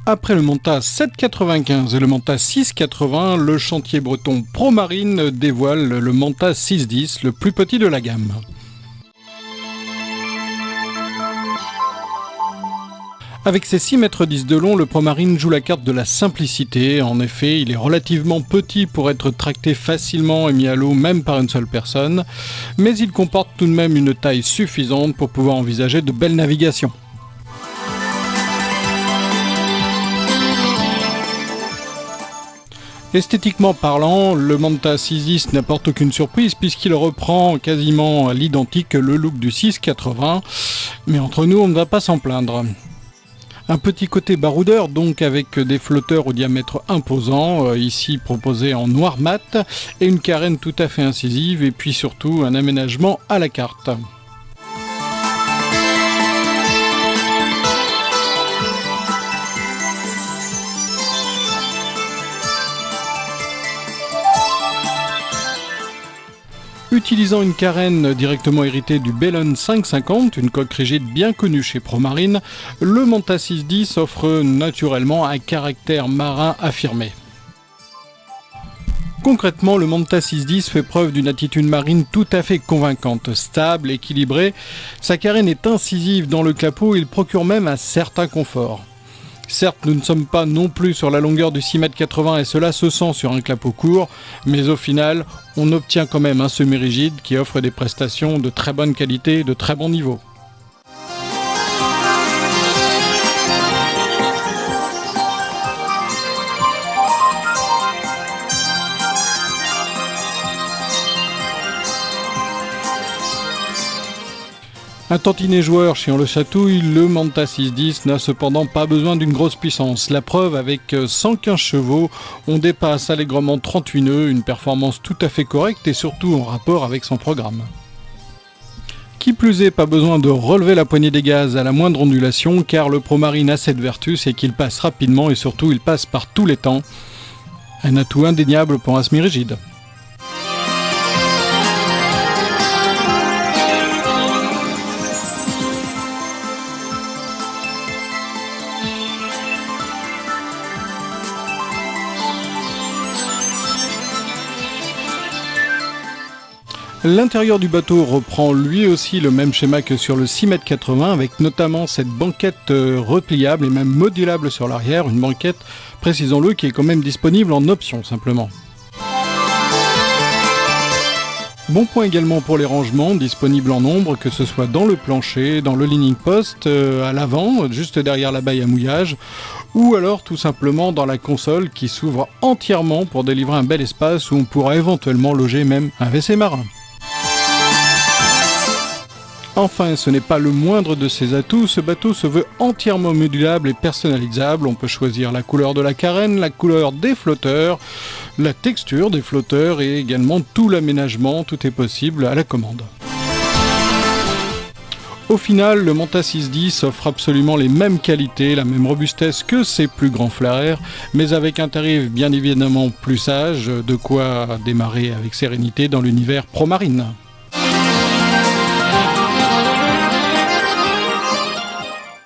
Après le Manta 795 et le Manta 680, le chantier breton ProMarine dévoile le Manta 610, le plus petit de la gamme. Avec ses 6 mètres 10 de long, le ProMarine joue la carte de la simplicité. En effet, il est relativement petit pour être tracté facilement et mis à l'eau même par une seule personne, mais il comporte tout de même une taille suffisante pour pouvoir envisager de belles navigations. Esthétiquement parlant, le Manta 610 n'apporte aucune surprise puisqu'il reprend quasiment à l'identique le look du 680, mais entre nous on ne va pas s'en plaindre. Un petit côté baroudeur donc avec des flotteurs au diamètre imposant, ici proposés en noir mat, et une carène tout à fait incisive et puis surtout un aménagement à la carte. Utilisant une carène directement héritée du Bellon 550, une coque rigide bien connue chez ProMarine, le Manta 610 offre naturellement un caractère marin affirmé. Concrètement, le Manta 610 fait preuve d'une attitude marine tout à fait convaincante, stable, équilibrée. Sa carène est incisive dans le clapot et il procure même un certain confort. Certes, nous ne sommes pas non plus sur la longueur du 6,80 m et cela se sent sur un clapot court, mais au final, on obtient quand même un semi-rigide qui offre des prestations de très bonne qualité et de très bon niveau. Un tantinet joueur chiant le chatouille, le Manta 610 n'a cependant pas besoin d'une grosse puissance. La preuve, avec 115 chevaux, on dépasse allègrement 38 nœuds, une performance tout à fait correcte et surtout en rapport avec son programme. Qui plus est, pas besoin de relever la poignée des gaz à la moindre ondulation, car le ProMarine a cette vertu, c'est qu'il passe rapidement et surtout il passe par tous les temps. Un atout indéniable pour un semi-rigide. L'intérieur du bateau reprend lui aussi le même schéma que sur le 6,80 m avec notamment cette banquette repliable et même modulable sur l'arrière, une banquette, précisons-le, qui est quand même disponible en option simplement. Bon point également pour les rangements, disponibles en nombre, que ce soit dans le plancher, dans le leaning post, à l'avant, juste derrière la baille à mouillage, ou alors tout simplement dans la console qui s'ouvre entièrement pour délivrer un bel espace où on pourra éventuellement loger même un WC marin. Enfin, ce n'est pas le moindre de ses atouts, ce bateau se veut entièrement modulable et personnalisable. On peut choisir la couleur de la carène, la couleur des flotteurs, la texture des flotteurs et également tout l'aménagement, tout est possible à la commande. Au final, le Manta 610 offre absolument les mêmes qualités, la même robustesse que ses plus grands frères, mais avec un tarif bien évidemment plus sage, de quoi démarrer avec sérénité dans l'univers ProMarine.